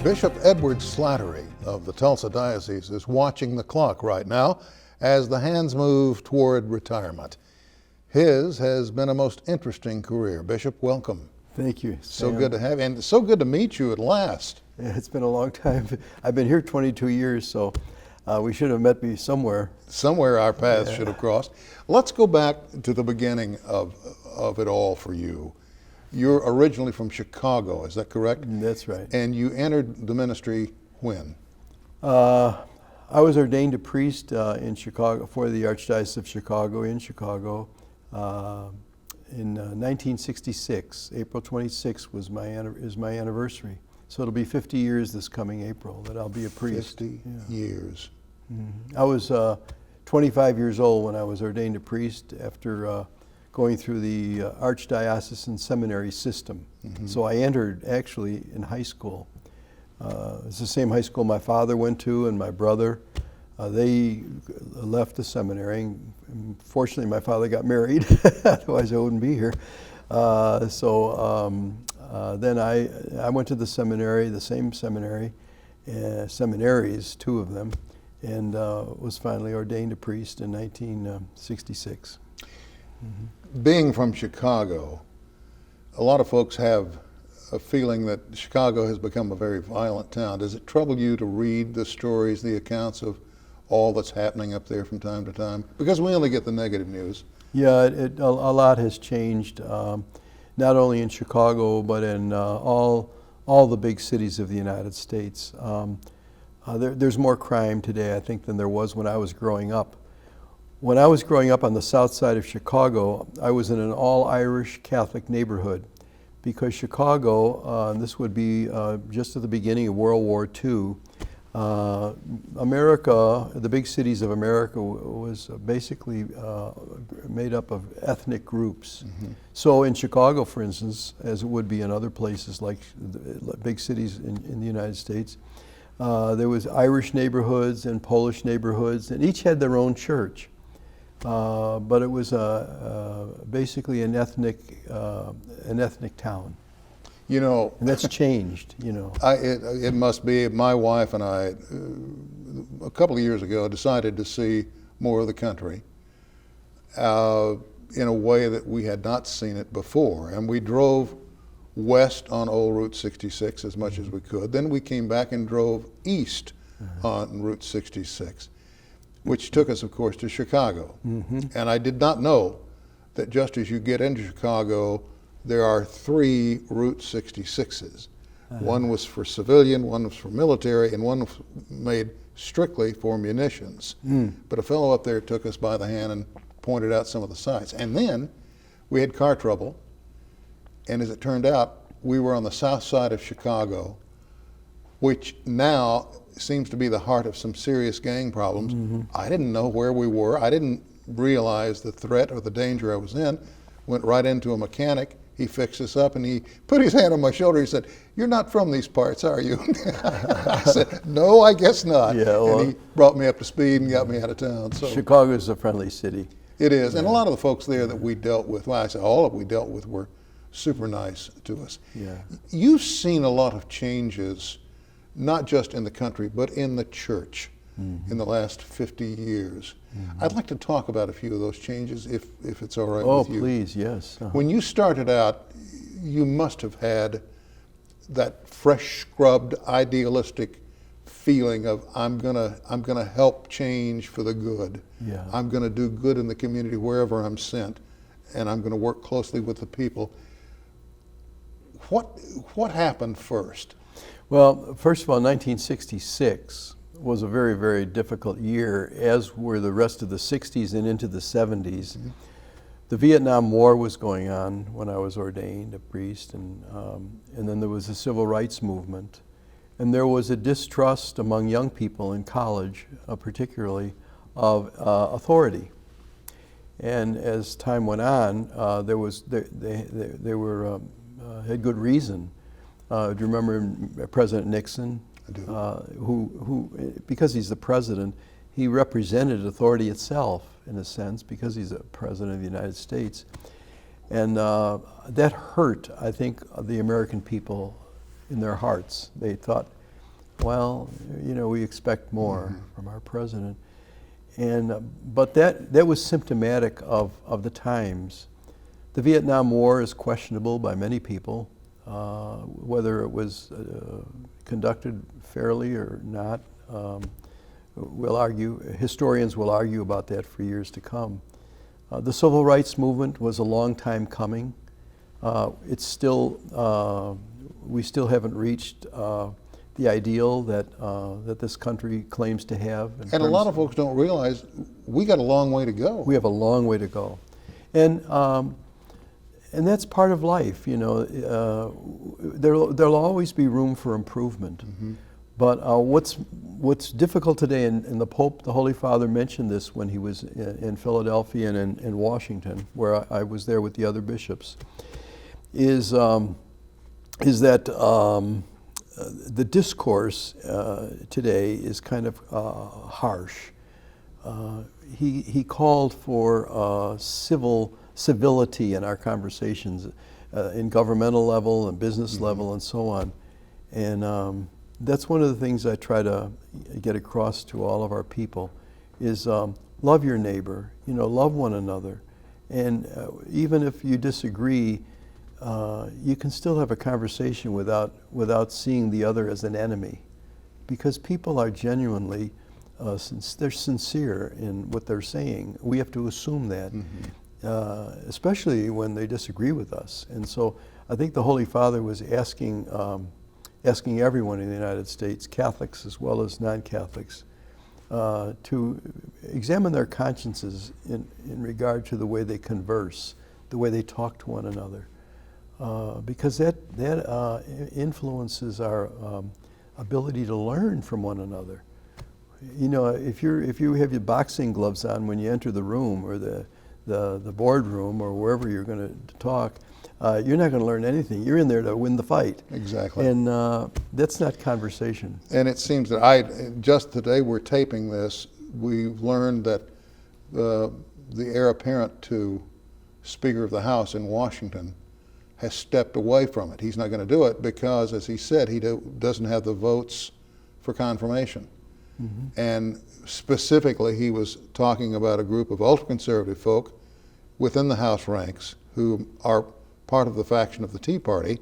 Bishop Edward Slattery of the Tulsa Diocese is watching the clock right now as the hands move toward retirement. His has been a most interesting career. Bishop, welcome. Thank you, Sam. So good to have you, and so good to meet you at last. Yeah, it's been a long time. I've been here 22 years, so we should have met me somewhere. Somewhere our paths should have crossed. Let's go back to the beginning of it all for you. You're originally from Chicago, is that correct? That's right. And you entered the ministry when? I was ordained a priest in Chicago for the Archdiocese of Chicago in Chicago in 1966. April 26th is my anniversary. So it'll be 50 years this coming April that I'll be a priest. 50 years. Mm-hmm. I was 25 years old when I was ordained a priest after going through the Archdiocesan Seminary system. Mm-hmm. So I entered actually in high school. It's the same high school my father went to and my brother. They left the seminary. Fortunately, my father got married, otherwise I wouldn't be here. Then I went to the seminary, the same seminary, seminaries, two of them, and was finally ordained a priest in 1966. Mm-hmm. Being from Chicago, a lot of folks have a feeling that Chicago has become a very violent town. Does it trouble you to read the stories, the accounts of all that's happening up there from time to time? Because we only get the negative news. Yeah, a lot has changed, not only in Chicago, but in all the big cities of the United States. There's more crime today, I think, than there was when I was growing up. When I was growing up on the south side of Chicago, I was in an all-Irish Catholic neighborhood because Chicago, this would be just at the beginning of World War II, America, the big cities of America was basically made up of ethnic groups. Mm-hmm. So in Chicago, for instance, as it would be in other places like big cities in the United States, there was Irish neighborhoods and Polish neighborhoods, and each had their own church. But it was basically an ethnic town. You know, and that's changed. You know, it must be. My wife and I, a couple of years ago, decided to see more of the country in a way that we had not seen it before, and we drove west on old Route 66 as much as we could. Then we came back and drove east on Route 66. Which took us, of course, to Chicago. Mm-hmm. And I did not know that just as you get into Chicago, there are 3 Route 66s. One was for civilian, one was for military, and one was made strictly for munitions. But a fellow up there took us by the hand and pointed out some of the sites. And then we had car trouble, and as it turned out, we were on the south side of Chicago, which now seems to be the heart of some serious gang problems. Mm-hmm. I didn't know where we were. I didn't realize the threat or the danger I was in. Went right into a mechanic. He fixed us up and he put his hand on my shoulder. He said, "You're not from these parts, are you?" I said, "No, I guess not." Yeah, well, and he brought me up to speed and got me out of town. So Chicago is a friendly city. It is. Yeah. And a lot of the folks there that we dealt with, well, I say all of we dealt with were super nice to us. Yeah. You've seen a lot of changes, not just in the country, but in the church in the last 50 years. I'd like to talk about a few of those changes, if it's all right with you. Oh, please, yes. When you started out, you must have had that fresh, scrubbed, idealistic feeling of I'm gonna help change for the good. Yeah. I'm gonna do good in the community wherever I'm sent, and I'm gonna work closely with the people. What happened first? Well, first of all, 1966 was a very, very difficult year, as were the rest of the 60s and into the 70s. Mm-hmm. The Vietnam War was going on when I was ordained a priest, and then there was the civil rights movement. And there was a distrust among young people in college, particularly, of authority. And as time went on, they had good reason. Do you remember President Nixon? I do. Who, because he's the president, he represented authority itself in a sense, because he's a president of the United States. And that hurt, I think, the American people in their hearts. They thought well, we expect more from our president. And but that was symptomatic of the times. The Vietnam War is questionable by many people, whether it was conducted fairly or not. Historians will argue about that for years to come. The civil rights movement was a long time coming. We still haven't reached the ideal that this country claims to have. And a lot of folks don't realize we got a long way to go. We have a long way to go, and that's part of life. There'll always be room for improvement. But what's difficult today, and the Pope, the Holy Father, mentioned this when he was in Philadelphia and in Washington, where I was there with the other bishops, is that the discourse today is kind of harsh. He called for civility in our conversations, in governmental level and business level and so on. And that's one of the things I try to get across to all of our people is love your neighbor, love one another. And even if you disagree, you can still have a conversation without seeing the other as an enemy, because people are genuinely, they're sincere in what they're saying. We have to assume that, especially when they disagree with us. And so I think the Holy Father was asking everyone in the United States, Catholics as well as non-Catholics, to examine their consciences in regard to the way they converse, the way they talk to one another. Because that influences our ability to learn from one another. If you have your boxing gloves on when you enter the room or the boardroom or wherever you're going to talk, you're not going to learn anything. You're in there to win the fight. Exactly. And that's not conversation. And it seems that just today we're taping this, we've learned that the heir apparent to Speaker of the House in Washington has stepped away from it. He's not going to do it because, as he said, he doesn't have the votes for confirmation. And specifically, he was talking about a group of ultra-conservative folk within the House ranks who are part of the faction of the Tea Party,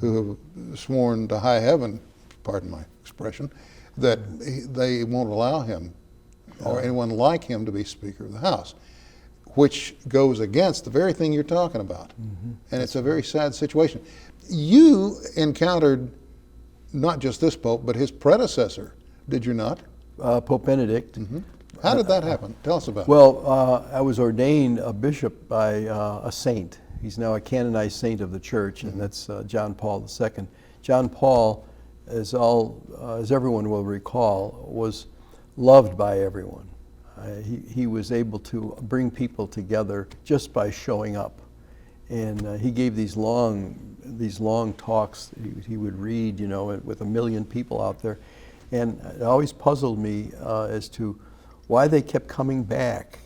who have sworn to high heaven, pardon my expression, that they won't allow him or anyone like him to be Speaker of the House, which goes against the very thing you're talking about. And it's a very sad situation. You encountered not just this Pope, but his predecessor, did you not? Pope Benedict. How did that happen? Tell us about it. Well, I was ordained a bishop by a saint. He's now a canonized saint of the church, and that's John Paul II. John Paul, as everyone will recall, was loved by everyone. He was able to bring people together just by showing up, and he gave these long talks. He would read, with 1 million people out there, and it always puzzled me as to why they kept coming back,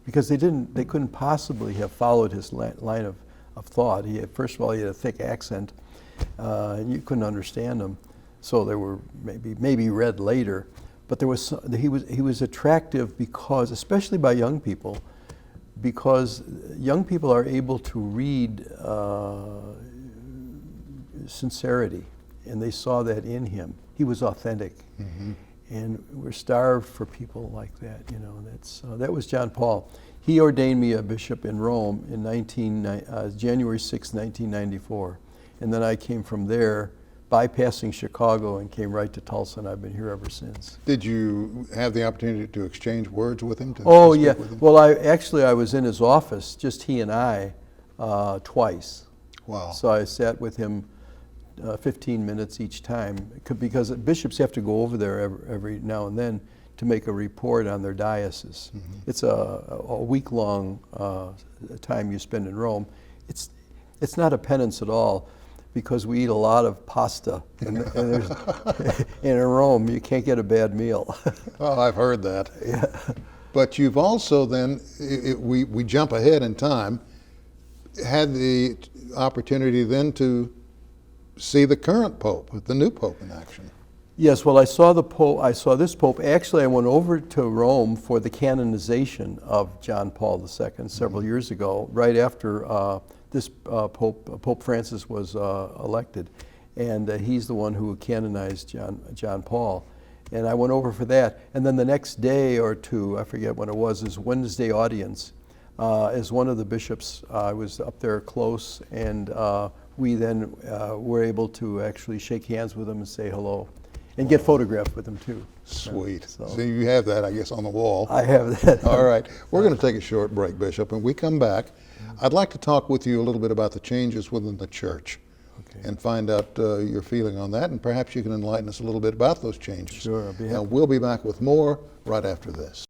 because they couldn't possibly have followed his line of thought. First of all, he had a thick accent, and you couldn't understand him. So they were maybe read later. But he was attractive because, especially by young people, because young people are able to read sincerity, and they saw that in him. He was authentic, and we're starved for people like that. That was John Paul. He ordained me a bishop in Rome in January 6, 1994, and then I came from there, bypassing Chicago, and came right to Tulsa, and I've been here ever since. Did you have the opportunity to exchange words with him? Oh, yeah. Well, I was in his office, just he and I, twice. Wow. So I sat with him 15 minutes each time, because bishops have to go over there every now and then to make a report on their diocese. It's a week-long time you spend in Rome. It's not a penance at all, because we eat a lot of pasta, and in Rome you can't get a bad meal. Oh, I've heard that. Yeah. But you've also then, we jump ahead in time, had the opportunity then to see the current Pope, the new Pope in action. Yes, well, I saw the Pope. I saw this Pope. Actually, I went over to Rome for the canonization of John Paul II several years ago, right after this Pope Francis was elected, and he's the one who canonized John Paul. And I went over for that, and then the next day or two, I forget when it was, is Wednesday audience. As one of the bishops, I was up there close, and we then were able to actually shake hands with him and say hello. And get photographed with him too. Sweet. So So you have that, I guess, on the wall. I have that. All right. We're going to take a short break, Bishop. When we come back, I'd like to talk with you a little bit about the changes within the church and find out your feeling on that. And perhaps you can enlighten us a little bit about those changes. Sure, I'll be happy. And we'll be back with more right after this.